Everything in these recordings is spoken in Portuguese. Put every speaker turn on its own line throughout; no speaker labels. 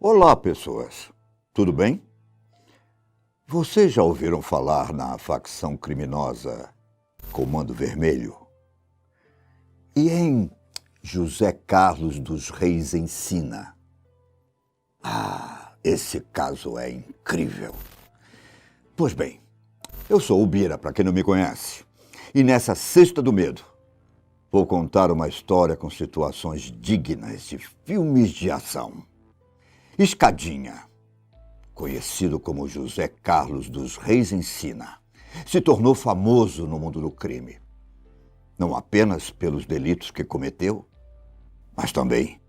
Olá, pessoas. Tudo bem? Vocês já ouviram falar na facção criminosa Comando Vermelho? E em José Carlos dos Reis Ensina? Esse caso é incrível. Pois bem, eu sou o Bira, para quem não me conhece. E nessa Sexta do Medo, vou contar uma história com situações dignas de filmes de ação. Escadinha, conhecido como José Carlos dos Reis Ensina, se tornou famoso no mundo do crime. Não apenas pelos delitos que cometeu, mas também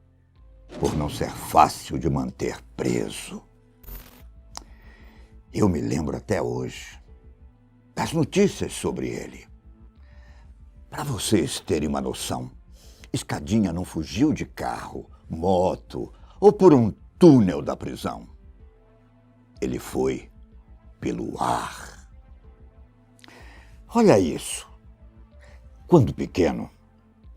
por não ser fácil de manter preso. Eu me lembro até hoje das notícias sobre ele. Para vocês terem uma noção, Escadinha não fugiu de carro, moto ou por um túnel da prisão. Ele foi pelo ar. Olha isso. Quando pequeno,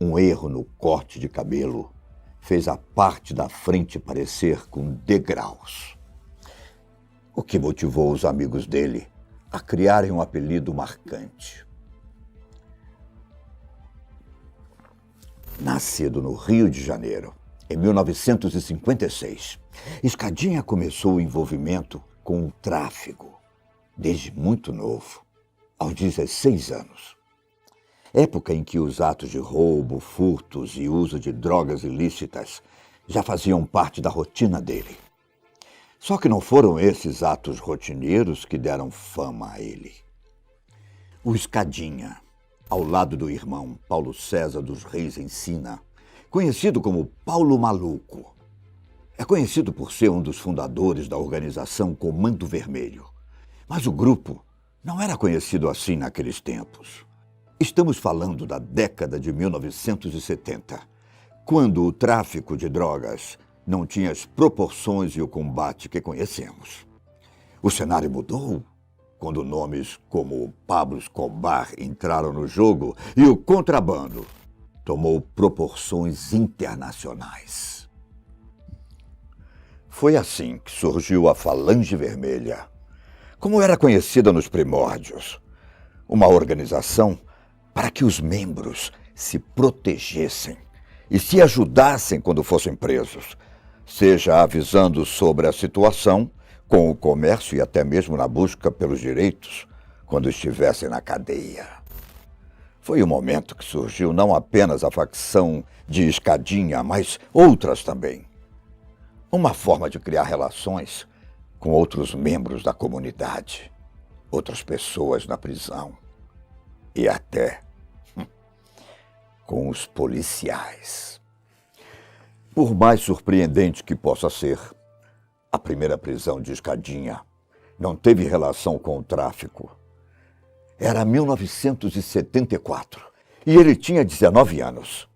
um erro no corte de cabelo fez a parte da frente parecer com degraus. O que motivou os amigos dele a criarem um apelido marcante. Nascido no Rio de Janeiro, em 1956, Escadinha começou o envolvimento com o tráfico desde muito novo, aos 16 anos. Época em que os atos de roubo, furtos e uso de drogas ilícitas já faziam parte da rotina dele. Só que não foram esses atos rotineiros que deram fama a ele. O Escadinha, ao lado do irmão Paulo César dos Reis Ensina, conhecido como Paulo Maluco, é conhecido por ser um dos fundadores da organização Comando Vermelho. Mas o grupo não era conhecido assim naqueles tempos. Estamos falando da década de 1970, quando o tráfico de drogas não tinha as proporções e o combate que conhecemos. O cenário mudou quando nomes como Pablo Escobar entraram no jogo e o contrabando tomou proporções internacionais. Foi assim que surgiu a Falange Vermelha, como era conhecida nos primórdios, uma organização para que os membros se protegessem e se ajudassem quando fossem presos, seja avisando sobre a situação, com o comércio e até mesmo na busca pelos direitos, quando estivessem na cadeia. Foi o momento que surgiu não apenas a facção de Escadinha, mas outras também. Uma forma de criar relações com outros membros da comunidade, outras pessoas na prisão e até com os policiais. Por mais surpreendente que possa ser, a primeira prisão de Escadinha não teve relação com o tráfico. Era 1974 e ele tinha 19 anos.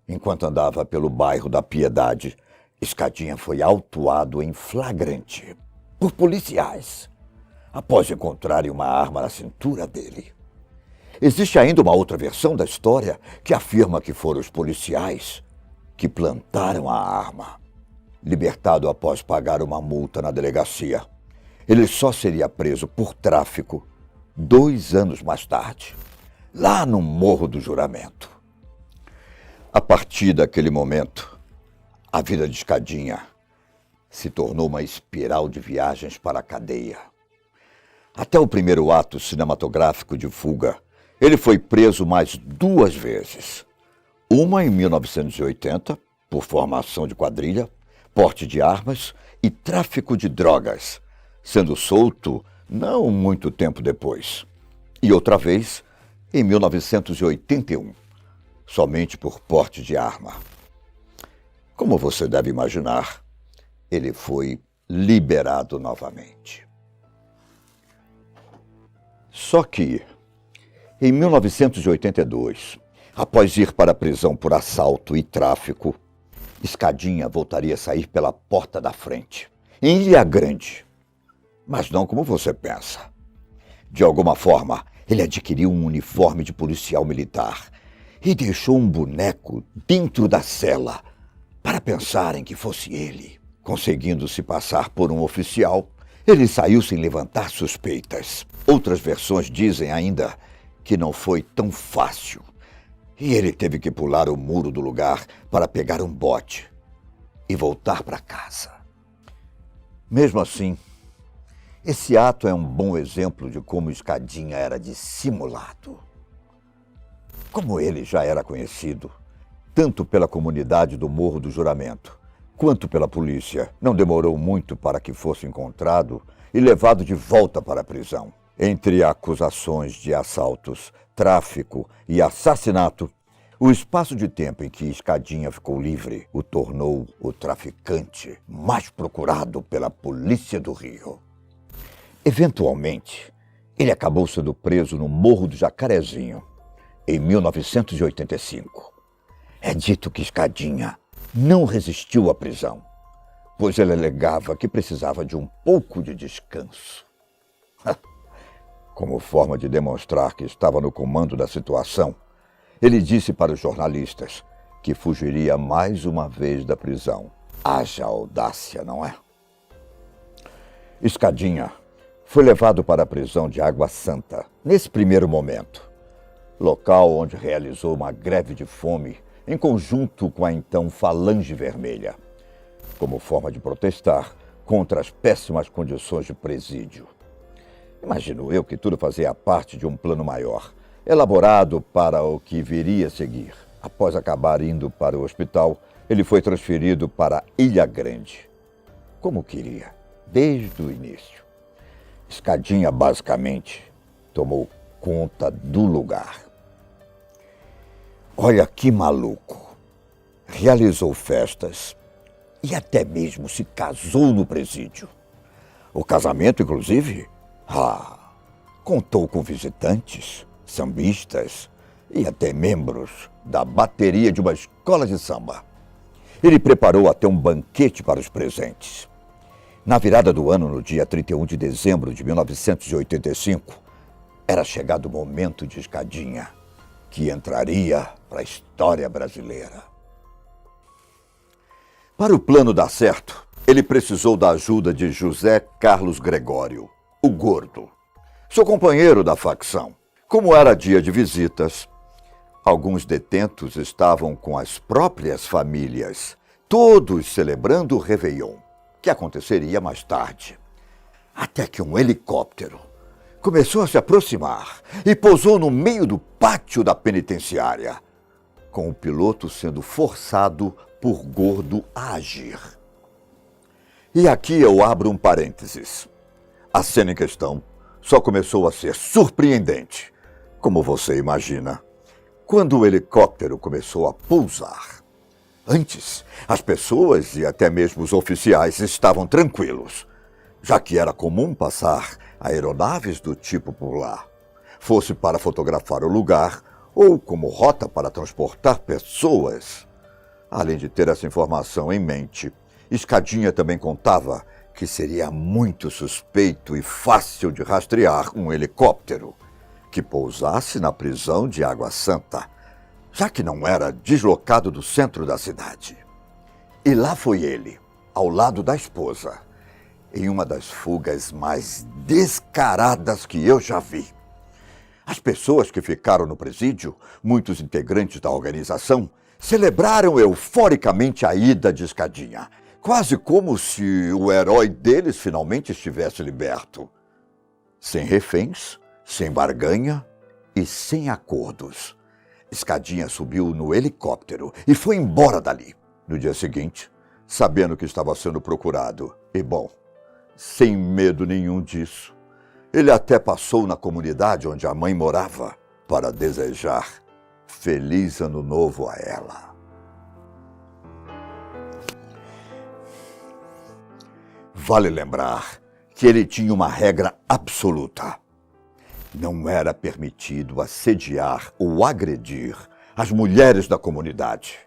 Enquanto andava pelo bairro da Piedade, Escadinha foi autuado em flagrante por policiais, após encontrarem uma arma na cintura dele. Existe ainda uma outra versão da história que afirma que foram os policiais que plantaram a arma. Libertado após pagar uma multa na delegacia, ele só seria preso por tráfico 2 anos mais tarde, lá no Morro do Juramento. A partir daquele momento, a vida de Escadinha se tornou uma espiral de viagens para a cadeia. Até o primeiro ato cinematográfico de fuga, ele foi preso mais 2 vezes. Uma em 1980, por formação de quadrilha, porte de armas e tráfico de drogas, sendo solto não muito tempo depois. E outra vez, em 1981, somente por porte de arma. Como você deve imaginar, ele foi liberado novamente. Só que, em 1982, após ir para a prisão por assalto e tráfico, Escadinha voltaria a sair pela porta da frente, em Ilha Grande. Mas não como você pensa. De alguma forma, ele adquiriu um uniforme de policial militar e deixou um boneco dentro da cela para pensarem que fosse ele, Conseguindo se passar por um oficial, ele saiu sem levantar suspeitas. Outras versões dizem ainda que não foi tão fácil e ele teve que pular o muro do lugar para pegar um bote e voltar para casa. Mesmo assim, esse ato é um bom exemplo de como Escadinha era dissimulado. Como ele já era conhecido, tanto pela comunidade do Morro do Juramento, quanto pela polícia, não demorou muito para que fosse encontrado e levado de volta para a prisão. Entre acusações de assaltos, tráfico e assassinato, o espaço de tempo em que Escadinha ficou livre o tornou o traficante mais procurado pela polícia do Rio. Eventualmente, ele acabou sendo preso no Morro do Jacarezinho, em 1985. É dito que Escadinha não resistiu à prisão, pois ele alegava que precisava de um pouco de descanso. Como forma de demonstrar que estava no comando da situação, ele disse para os jornalistas que fugiria mais uma vez da prisão. Haja audácia, não é? Escadinha foi levado para a prisão de Água Santa, nesse primeiro momento, local onde realizou uma greve de fome em conjunto com a então Falange Vermelha, como forma de protestar contra as péssimas condições de presídio. Imagino eu que tudo fazia parte de um plano maior, elaborado para o que viria a seguir. Após acabar indo para o hospital, ele foi transferido para Ilha Grande, como queria, desde o início. Escadinha, basicamente, tomou conta do lugar. Olha que maluco. Realizou festas e até mesmo se casou no presídio. O casamento, inclusive, contou com visitantes, sambistas e até membros da bateria de uma escola de samba. Ele preparou até um banquete para os presentes. Na virada do ano, no dia 31 de dezembro de 1985, era chegado o momento de Escadinha, que entraria para a história brasileira. Para o plano dar certo, ele precisou da ajuda de José Carlos Gregório, o Gordo, seu companheiro da facção. Como era dia de visitas, alguns detentos estavam com as próprias famílias, todos celebrando o Réveillon, que aconteceria mais tarde. Até que um helicóptero começou a se aproximar e pousou no meio do pátio da penitenciária, com o piloto sendo forçado por Gordo a agir. E aqui eu abro um parênteses. A cena em questão só começou a ser surpreendente, como você imagina, quando o helicóptero começou a pousar. Antes, as pessoas e até mesmo os oficiais estavam tranquilos, já que era comum passar aeronaves do tipo por lá, fosse para fotografar o lugar ou como rota para transportar pessoas. Além de ter essa informação em mente, Escadinha também contava que seria muito suspeito e fácil de rastrear um helicóptero que pousasse na prisão de Água Santa, já que não era deslocado do centro da cidade. E lá foi ele, ao lado da esposa, em uma das fugas mais descaradas que eu já vi. As pessoas que ficaram no presídio, muitos integrantes da organização, celebraram euforicamente a ida de Escadinha, quase como se o herói deles finalmente estivesse liberto. Sem reféns, sem barganha e sem acordos. Escadinha subiu no helicóptero e foi embora dali. No dia seguinte, sabendo que estava sendo procurado, e bom, sem medo nenhum disso, ele até passou na comunidade onde a mãe morava para desejar Feliz Ano Novo a ela. Vale lembrar que ele tinha uma regra absoluta. Não era permitido assediar ou agredir as mulheres da comunidade,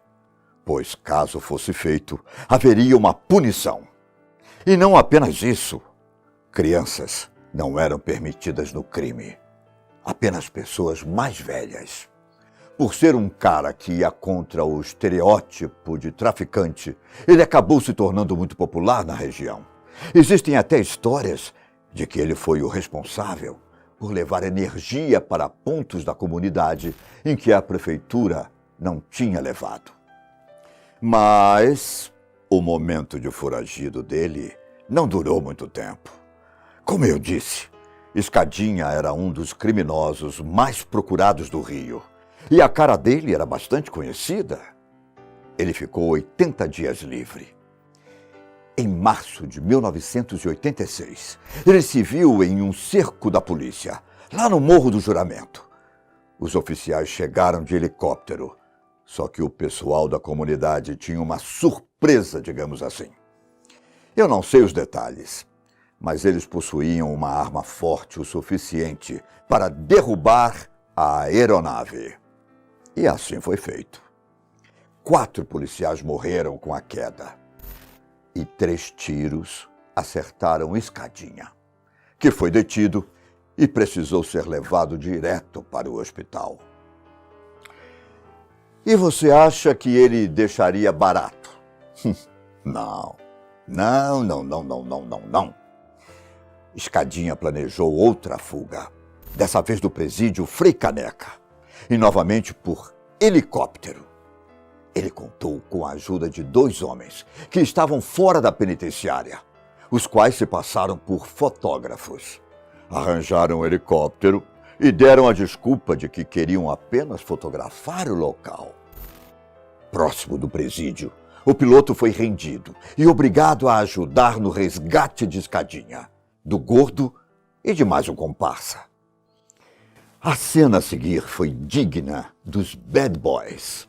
pois, caso fosse feito, haveria uma punição. E não apenas isso, crianças não eram permitidas no crime, apenas pessoas mais velhas. Por ser um cara que ia contra o estereótipo de traficante, ele acabou se tornando muito popular na região. Existem até histórias de que ele foi o responsável por levar energia para pontos da comunidade em que a prefeitura não tinha levado. Mas o momento de foragido dele não durou muito tempo. Como eu disse, Escadinha era um dos criminosos mais procurados do Rio. E a cara dele era bastante conhecida. Ele ficou 80 dias livre. Em março de 1986, ele se viu em um cerco da polícia, lá no Morro do Juramento. Os oficiais chegaram de helicóptero, só que o pessoal da comunidade tinha uma surpresa, digamos assim. Eu não sei os detalhes, mas eles possuíam uma arma forte o suficiente para derrubar a aeronave. E assim foi feito. 4 policiais morreram com a queda. E 3 tiros acertaram Escadinha, que foi detido e precisou ser levado direto para o hospital. E você acha que ele deixaria barato? Não. Escadinha planejou outra fuga, dessa vez do presídio Frei Caneca, e novamente por helicóptero. Ele contou com a ajuda de 2 homens que estavam fora da penitenciária, os quais se passaram por fotógrafos. Arranjaram um helicóptero e deram a desculpa de que queriam apenas fotografar o local. Próximo do presídio, o piloto foi rendido e obrigado a ajudar no resgate de Escadinha, do Gordo e de mais um comparsa. A cena a seguir foi digna dos Bad Boys.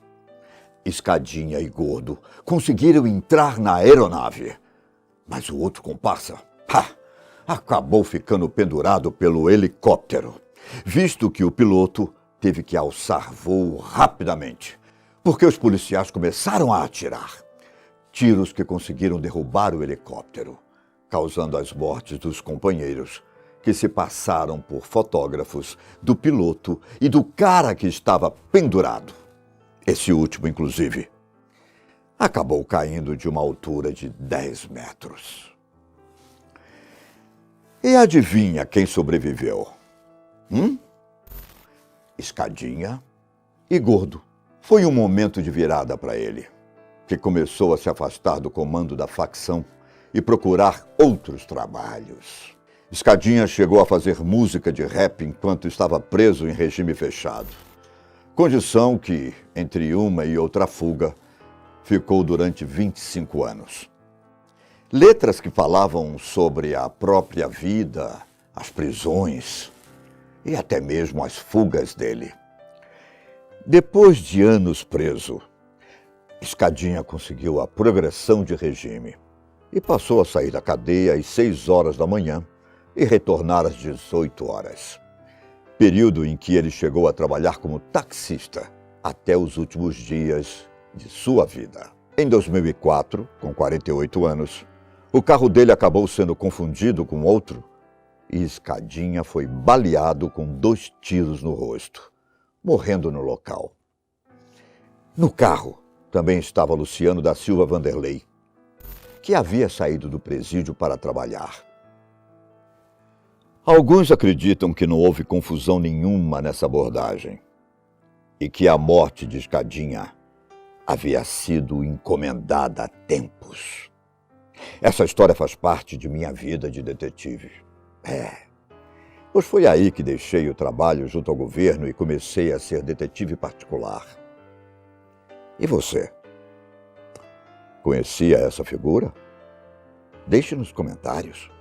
Escadinha e Gordo conseguiram entrar na aeronave, mas o outro comparsa acabou ficando pendurado pelo helicóptero, visto que o piloto teve que alçar voo rapidamente, porque os policiais começaram a atirar. Tiros que conseguiram derrubar o helicóptero, causando as mortes dos companheiros, que se passaram por fotógrafos do piloto e do cara que estava pendurado. Esse último, inclusive, acabou caindo de uma altura de 10 metros. E adivinha quem sobreviveu? Escadinha e Gordo. Foi um momento de virada para ele, que começou a se afastar do comando da facção e procurar outros trabalhos. Escadinha chegou a fazer música de rap enquanto estava preso em regime fechado. Condição que, entre uma e outra fuga, ficou durante 25 anos. Letras que falavam sobre a própria vida, as prisões e até mesmo as fugas dele. Depois de anos preso, Escadinha conseguiu a progressão de regime e passou a sair da cadeia às 6 horas da manhã e retornar às 18 horas. Período em que ele chegou a trabalhar como taxista até os últimos dias de sua vida. Em 2004, com 48 anos, o carro dele acabou sendo confundido com outro e Escadinha foi baleado com 2 tiros no rosto, morrendo no local. No carro também estava Luciano da Silva Vanderlei, que havia saído do presídio para trabalhar. Alguns acreditam que não houve confusão nenhuma nessa abordagem e que a morte de Escadinha havia sido encomendada há tempos. Essa história faz parte de minha vida de detetive. Pois foi aí que deixei o trabalho junto ao governo e comecei a ser detetive particular. E você? Conhecia essa figura? Deixe nos comentários.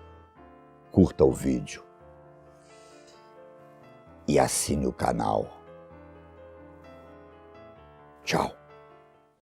Curta o vídeo. E assine o canal.